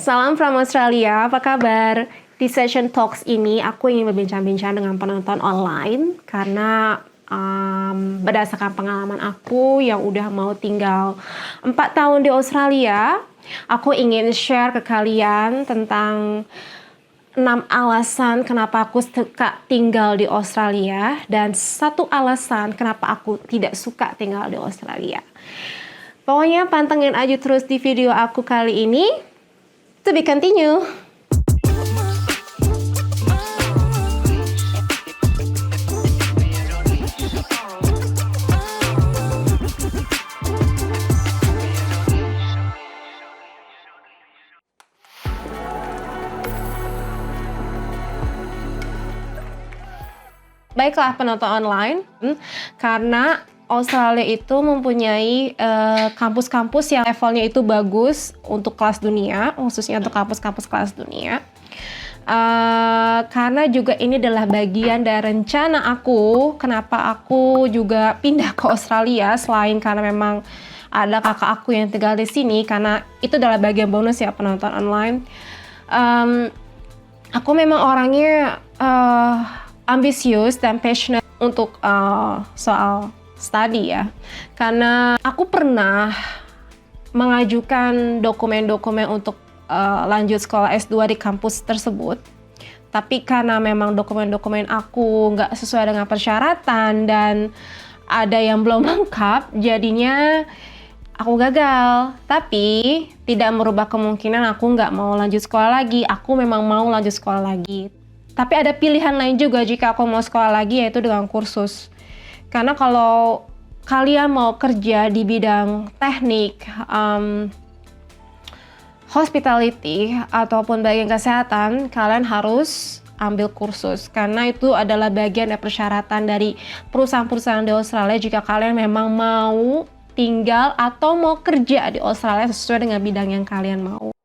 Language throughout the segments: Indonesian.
Salam from Australia, apa kabar? Di session talks ini aku ingin berbincang-bincang dengan penonton online karena berdasarkan pengalaman aku yang udah mau tinggal 4 tahun di Australia, aku ingin share ke kalian tentang 6 alasan kenapa aku suka tinggal di Australia dan 1 alasan kenapa aku tidak suka tinggal di Australia. Pokoknya pantengin aja terus di video aku kali ini. To be continue. Baiklah penonton online, karena Australia itu mempunyai kampus-kampus yang levelnya itu bagus untuk kelas dunia, khususnya untuk kampus-kampus kelas dunia. Karena juga ini adalah bagian dari rencana aku, kenapa aku juga pindah ke Australia, selain karena memang ada kakak aku yang tinggal di sini, karena itu adalah bagian bonus ya penonton online. Aku memang orangnya ambisius dan passionate untuk soal study ya, karena aku pernah mengajukan dokumen-dokumen untuk lanjut sekolah S2 di kampus tersebut, tapi karena memang dokumen-dokumen aku nggak sesuai dengan persyaratan dan ada yang belum lengkap, jadinya aku gagal. Tapi tidak merubah kemungkinan aku nggak mau lanjut sekolah lagi, aku memang mau lanjut sekolah lagi. Tapi ada pilihan lain juga jika aku mau sekolah lagi, yaitu dengan kursus. Karena kalau kalian mau kerja di bidang teknik, hospitality, ataupun bagian kesehatan, kalian harus ambil kursus. Karena itu adalah bagian dari persyaratan dari perusahaan-perusahaan di Australia jika kalian memang mau tinggal atau mau kerja di Australia sesuai dengan bidang yang kalian mau.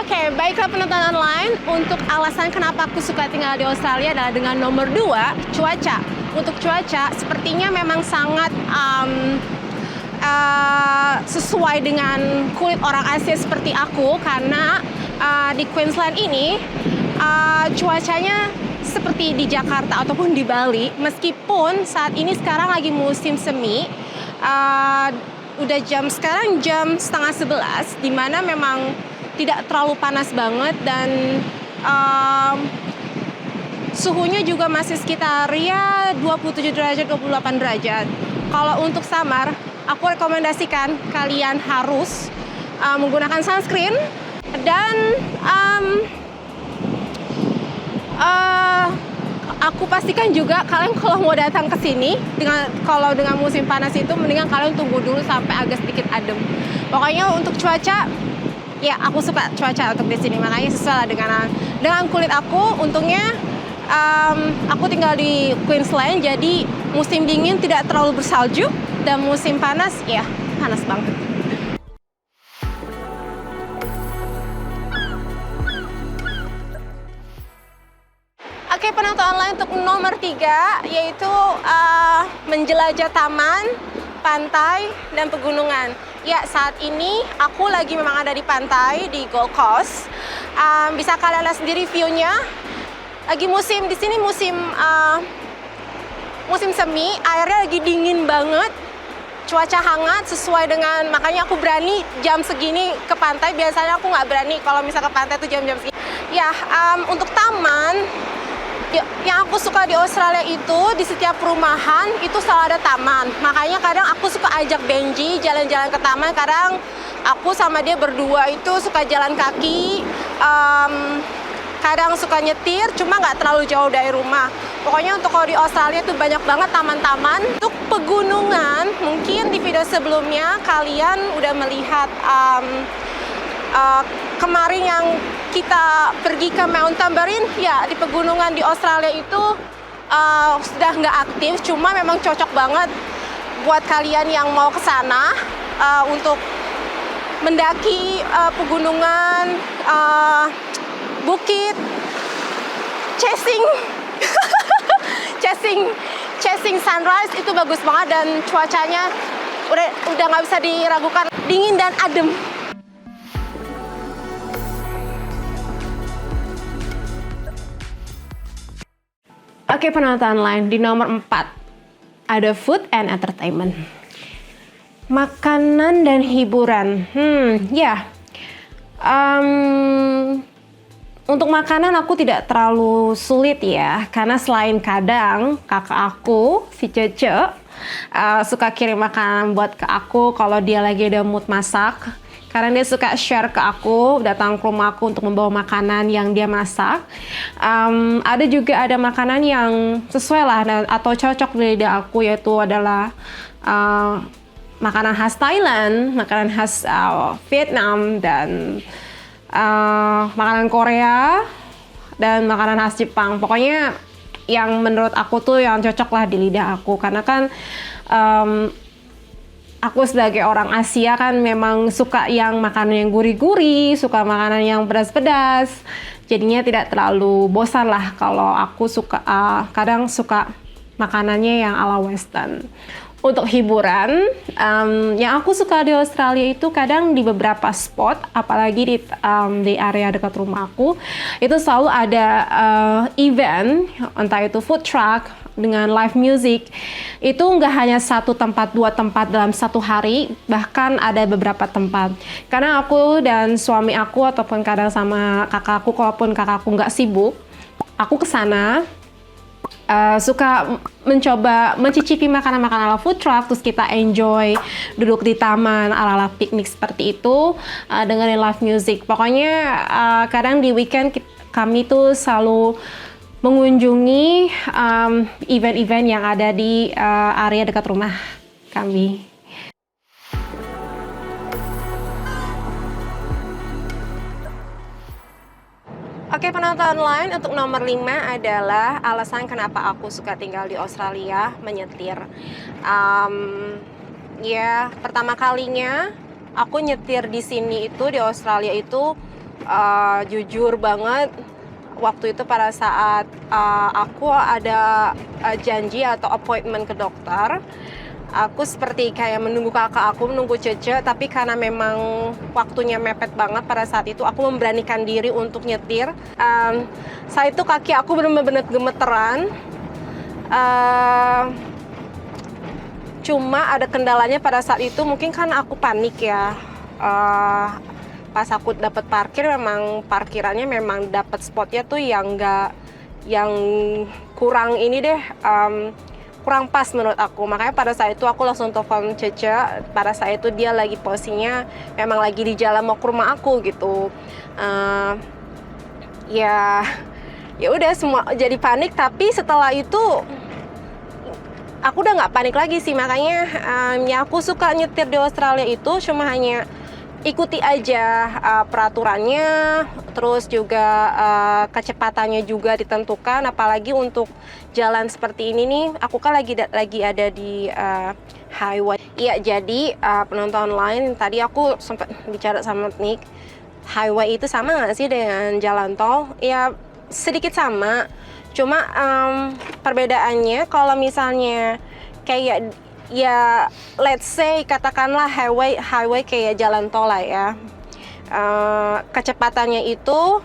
Oke, baiklah penonton online, untuk alasan kenapa aku suka tinggal di Australia adalah dengan nomor 2, cuaca. Untuk cuaca, sepertinya memang sangat sesuai dengan kulit orang Asia seperti aku, karena di Queensland ini cuacanya seperti di Jakarta ataupun di Bali, meskipun saat ini sekarang lagi musim semi, udah sekarang jam 10:30, di mana memang tidak terlalu panas banget dan suhunya juga masih sekitar ya 27 derajat, 28 derajat. Kalau untuk summer, aku rekomendasikan kalian harus menggunakan sunscreen dan aku pastikan juga kalian kalau mau datang ke sini kalau dengan musim panas itu mendingan kalian tunggu dulu sampai agak sedikit adem. Pokoknya untuk cuaca, ya aku suka cuaca untuk di sini, makanya sesuai dengan kulit aku. Untungnya aku tinggal di Queensland, jadi musim dingin tidak terlalu bersalju dan musim panas ya panas banget. Oke penonton online, untuk nomor 3 yaitu menjelajah taman, pantai, dan pegunungan. Ya, saat ini aku lagi memang ada di pantai di Gold Coast. Bisa kalian lihat sendiri view-nya. Lagi musim di sini musim semi, airnya lagi dingin banget. Cuaca hangat sesuai dengan, makanya aku berani jam segini ke pantai. Biasanya aku nggak berani kalau misal ke pantai itu jam-jam segini. Ya, untuk taman, yang aku suka di Australia itu di setiap perumahan itu selalu ada taman. Makanya kadang aku suka ajak Benji jalan-jalan ke taman. Kadang aku sama dia berdua itu suka jalan kaki. Kadang suka nyetir, cuma nggak terlalu jauh dari rumah. Pokoknya untuk kalau di Australia itu banyak banget taman-taman. Untuk pegunungan, mungkin di video sebelumnya kalian udah melihat kemarin yang kita pergi ke Mount Tamborine, ya di pegunungan di Australia itu sudah nggak aktif, cuma memang cocok banget buat kalian yang mau ke sana untuk mendaki pegunungan, bukit, chasing chasing sunrise itu bagus banget dan cuacanya udah nggak bisa diragukan, dingin dan adem. Oke, penonton lain di nomor 4 ada food and entertainment. Makanan dan hiburan. Untuk makanan aku tidak terlalu sulit ya, karena selain kadang kakak aku, si Cece, suka kirim makanan buat ke aku kalau dia lagi ada mood masak. Karena dia suka share ke aku, datang ke rumah aku untuk membawa makanan yang dia masak. Ada juga ada makanan yang sesuai lah atau cocok di lidah aku, yaitu adalah makanan khas Thailand, makanan khas Vietnam, dan makanan Korea, dan makanan khas Jepang. Pokoknya yang menurut aku tuh yang cocok lah di lidah aku. Karena kan aku sebagai orang Asia kan memang suka yang makanan yang gurih-gurih, suka makanan yang pedas-pedas. Jadinya tidak terlalu bosan lah kalau aku suka, kadang suka makanannya yang ala western. Untuk hiburan, yang aku suka di Australia itu kadang di beberapa spot, apalagi di area dekat rumahku, itu selalu ada event, entah itu food truck dengan live music. Itu nggak hanya satu tempat, dua tempat dalam satu hari, bahkan ada beberapa tempat. Karena aku dan suami aku ataupun kadang sama kakakku, kalaupun kakakku nggak sibuk, aku kesana. Suka mencoba mencicipi makanan-makanan ala food truck, terus kita enjoy duduk di taman ala-ala piknik seperti itu, dengerin live music. Pokoknya kadang di weekend kami tuh selalu mengunjungi event-event yang ada di area dekat rumah kami. Oke, penonton lain, untuk nomor 5 adalah alasan kenapa aku suka tinggal di Australia, menyetir. Pertama kalinya aku nyetir di sini itu, di Australia itu, jujur banget, waktu itu pada saat aku ada janji atau appointment ke dokter. Aku seperti kayak menunggu kakak aku, menunggu Cece, tapi karena memang waktunya mepet banget pada saat itu, aku memberanikan diri untuk nyetir. Saat itu kaki aku benar-benar gemeteran. Cuma ada kendalanya pada saat itu, mungkin kan aku panik ya. Pas aku dapat parkir, memang parkirannya memang dapat spotnya tuh yang kurang ini deh. Kurang pas menurut aku, makanya pada saat itu aku langsung telepon Cece. Pada saat itu dia lagi posisinya memang lagi di jalan mau ke rumah aku gitu. Ya udah, semua jadi panik, tapi setelah itu aku udah nggak panik lagi sih. Makanya ya aku suka nyetir di Australia itu cuma hanya ikuti aja peraturannya, terus juga kecepatannya juga ditentukan. Apalagi untuk jalan seperti ini nih, aku kan lagi ada di highway. Iya, jadi penonton lain, tadi aku sempat bicara sama Nick, highway itu sama nggak sih dengan jalan tol? Ya sedikit sama, cuma perbedaannya kalau misalnya kayak ya let's say katakanlah highway kayak jalan tol lah ya, kecepatannya itu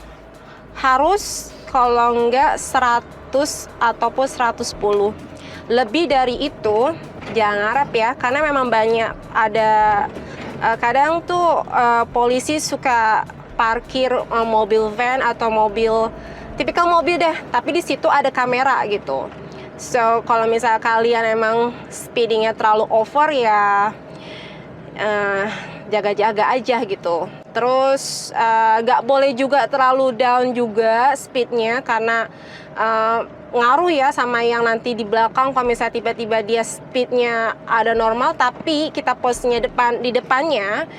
harus kalau enggak 100 ataupun 110. Lebih dari itu jangan harap ya, karena memang banyak ada kadang tuh polisi suka parkir mobil van atau mobil tipikal mobil deh, tapi di situ ada kamera gitu. So, kalau misalnya kalian emang speedingnya terlalu over ya jaga-jaga aja gitu. Terus gak boleh juga terlalu down juga speednya, karena ngaruh ya sama yang nanti di belakang. Kalau misalnya tiba-tiba dia speednya ada normal tapi kita posisinya di depannya,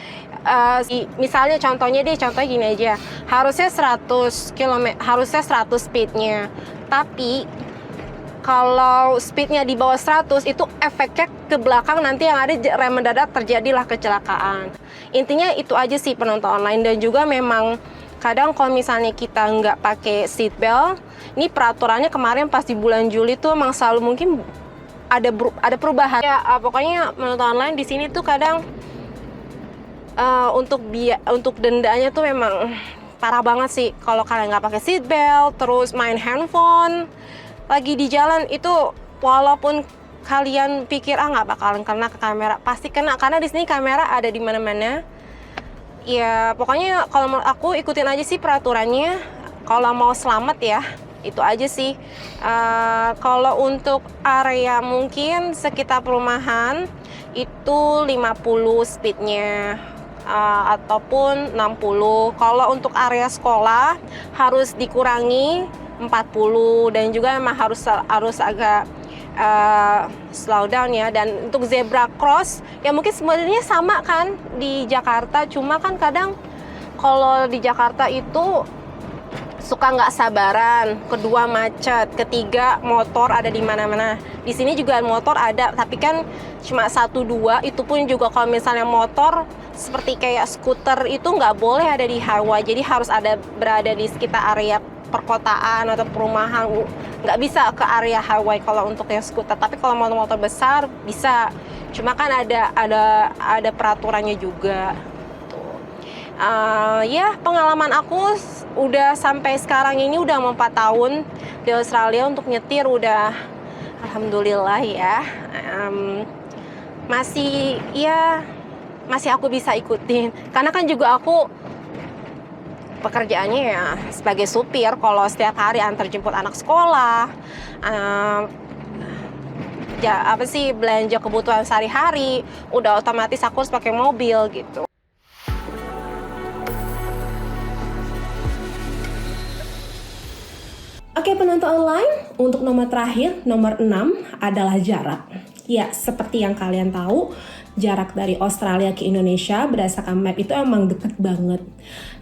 misalnya contohnya gini aja, harusnya 100 km, harusnya 100 speednya, tapi kalau speednya di bawah 100 itu efeknya ke belakang, nanti yang ada rem mendadak, terjadilah kecelakaan. Intinya itu aja sih penonton online. Dan juga memang kadang kalau misalnya kita nggak pakai seatbelt, ini peraturannya kemarin pas di bulan Juli tuh emang selalu mungkin ada perubahan ya. Pokoknya menonton online di sini tuh kadang untuk dendanya tuh memang parah banget sih. Kalau kalian nggak pakai seat belt, terus main handphone lagi di jalan, itu walaupun kalian pikir nggak bakalan kena ke kamera, pasti kena, karena di sini kamera ada di mana-mana. Ya pokoknya kalau menurut aku ikutin aja sih peraturannya. Kalau mau selamat ya, itu aja sih. Kalau untuk area mungkin sekitar perumahan itu 50 speednya, ataupun 60. Kalau untuk area sekolah harus dikurangi 40, dan juga memang harus agak slow down ya. Dan untuk zebra cross ya mungkin sebenarnya sama kan di Jakarta, cuma kan kadang kalau di Jakarta itu suka nggak sabaran, kedua macet, ketiga motor ada di mana-mana. Di sini juga motor ada, tapi kan cuma 1-2, itu pun juga kalau misalnya motor seperti kayak skuter itu nggak boleh ada di highway, jadi harus berada di sekitar area perkotaan atau perumahan, nggak bisa ke area highway kalau untuk yang skuter. Tapi kalau motor-motor besar bisa, cuma kan ada peraturannya juga. Ya pengalaman aku udah sampai sekarang ini udah mau 4 tahun di Australia untuk nyetir, udah alhamdulillah ya. Masih aku bisa ikutin, karena kan juga aku pekerjaannya ya sebagai supir. Kalau setiap hari antar jemput anak sekolah, belanja kebutuhan sehari-hari, udah otomatis aku harus pakai mobil gitu. Oke penonton online, untuk nomor terakhir, nomor 6 adalah jarak. Ya, seperti yang kalian tahu, jarak dari Australia ke Indonesia berdasarkan map itu emang deket banget.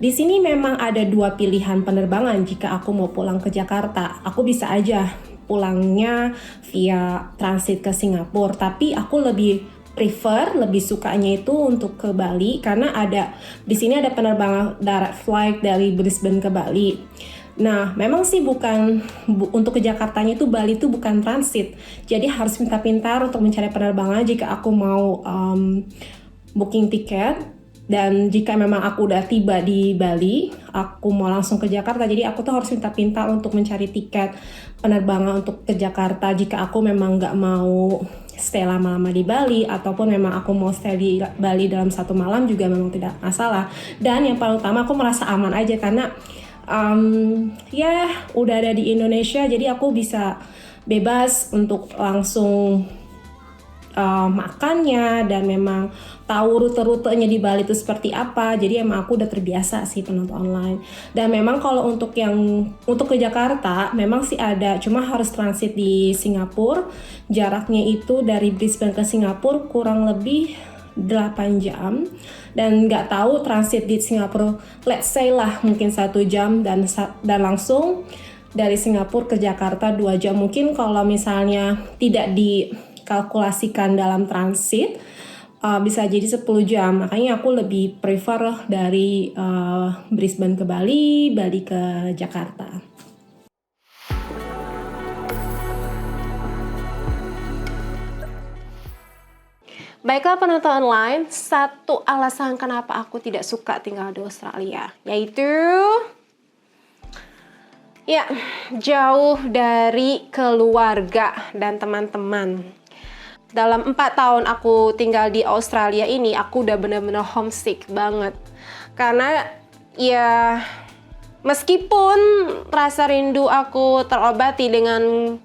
Di sini memang ada 2 pilihan penerbangan. Jika aku mau pulang ke Jakarta, aku bisa aja pulangnya via transit ke Singapura. Tapi aku lebih sukanya itu untuk ke Bali, karena di sini ada penerbangan direct flight dari Brisbane ke Bali. Nah, memang sih untuk ke Jakartanya itu Bali itu bukan transit. Jadi harus pintar-pintar untuk mencari penerbangan jika aku mau booking tiket. Dan jika memang aku udah tiba di Bali, aku mau langsung ke Jakarta. Jadi aku tuh harus pintar-pintar untuk mencari tiket penerbangan untuk ke Jakarta. Jika aku memang nggak mau stay lama-lama di Bali, ataupun memang aku mau stay di Bali dalam 1 malam juga memang tidak masalah. Dan yang paling utama aku merasa aman aja, karena udah ada di Indonesia, jadi aku bisa bebas untuk langsung makannya, dan memang tahu rute-rutenya di Bali itu seperti apa. Jadi emang aku udah terbiasa sih penonton online. Dan memang kalau untuk ke Jakarta memang sih ada, cuma harus transit di Singapura. Jaraknya itu dari Brisbane ke Singapura kurang lebih 8 jam, dan nggak tahu transit di Singapura, let's say lah mungkin 1 jam, dan langsung dari Singapura ke Jakarta 2 jam. Mungkin kalau misalnya tidak dikalkulasikan dalam transit, bisa jadi 10 jam. Makanya aku lebih prefer dari Brisbane ke Bali, Bali ke Jakarta. Baiklah penonton online, satu alasan kenapa aku tidak suka tinggal di Australia, yaitu jauh dari keluarga dan teman-teman. Dalam 4 tahun aku tinggal di Australia ini, aku udah bener-bener homesick banget. Karena ya meskipun rasa rindu aku terobati dengan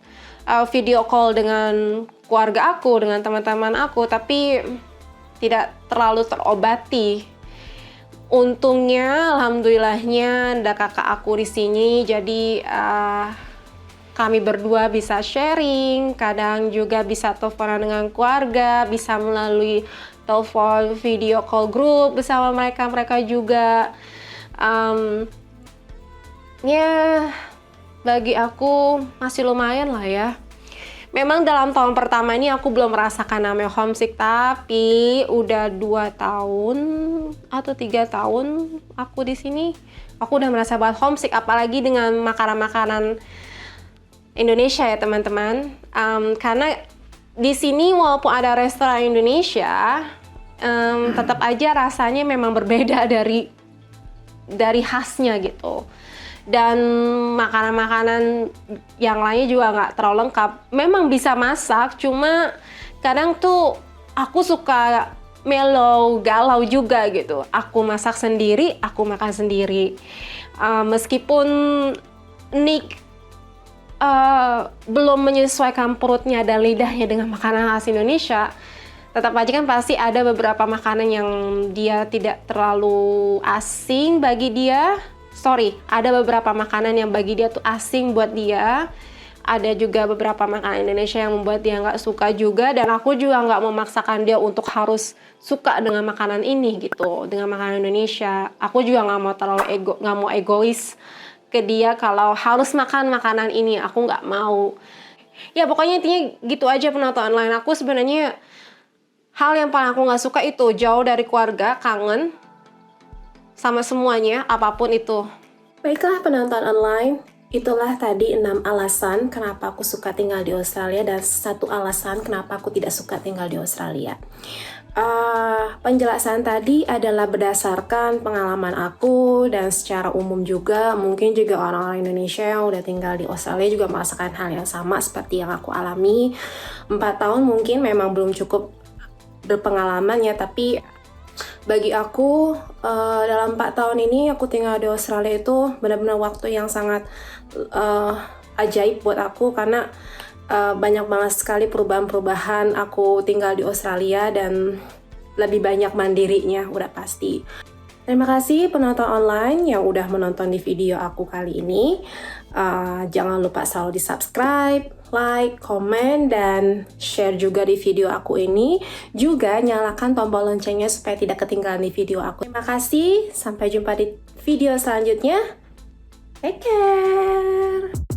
video call dengan keluarga aku, dengan teman-teman aku, tapi tidak terlalu terobati. Untungnya, alhamdulillahnya ada kakak aku di sini, jadi kami berdua bisa sharing, kadang juga bisa teleponan dengan keluarga, bisa melalui telepon video call grup bersama mereka juga. Bagi aku masih lumayan lah ya. Memang dalam tahun pertama ini aku belum merasakan namanya homesick, tapi udah 2 tahun atau 3 tahun aku di sini, aku udah merasa banget homesick, apalagi dengan makanan-makanan Indonesia ya teman-teman. Karena di sini walaupun ada restoran Indonesia, tetap aja rasanya memang berbeda dari khasnya gitu. Dan makanan-makanan yang lainnya juga nggak terlalu lengkap. Memang bisa masak, cuma kadang tuh aku suka mellow, galau juga gitu. Aku masak sendiri, aku makan sendiri. Meskipun Nick belum menyesuaikan perutnya dan lidahnya dengan makanan khas Indonesia, tetap aja kan pasti ada beberapa makanan yang dia tidak terlalu asing bagi dia. Ada beberapa makanan yang bagi dia tuh asing buat dia. Ada juga beberapa makanan Indonesia yang membuat dia nggak suka juga, dan aku juga nggak memaksakan dia untuk harus suka dengan makanan ini gitu, dengan makanan Indonesia. Aku juga nggak mau terlalu nggak mau egois ke dia kalau harus makan makanan ini, aku nggak mau. Ya pokoknya intinya gitu aja penonton online aku. Sebenarnya hal yang paling aku nggak suka itu jauh dari keluarga, kangen sama semuanya, apapun itu. Baiklah penonton online, itulah tadi 6 alasan kenapa aku suka tinggal di Australia dan 1 alasan kenapa aku tidak suka tinggal di Australia. Penjelasan tadi adalah berdasarkan pengalaman aku dan secara umum juga mungkin juga orang-orang Indonesia yang udah tinggal di Australia juga merasakan hal yang sama seperti yang aku alami. 4 tahun mungkin memang belum cukup berpengalaman ya, tapi bagi aku dalam 4 tahun ini aku tinggal di Australia itu benar-benar waktu yang sangat ajaib buat aku, karena banyak banget sekali perubahan-perubahan aku tinggal di Australia dan lebih banyak mandirinya udah pasti. Terima kasih penonton online yang udah menonton di video aku kali ini. Jangan lupa selalu di subscribe, like, komen, dan share juga di video aku ini. Juga nyalakan tombol loncengnya supaya tidak ketinggalan di video aku. Terima kasih, sampai jumpa di video selanjutnya. Take care!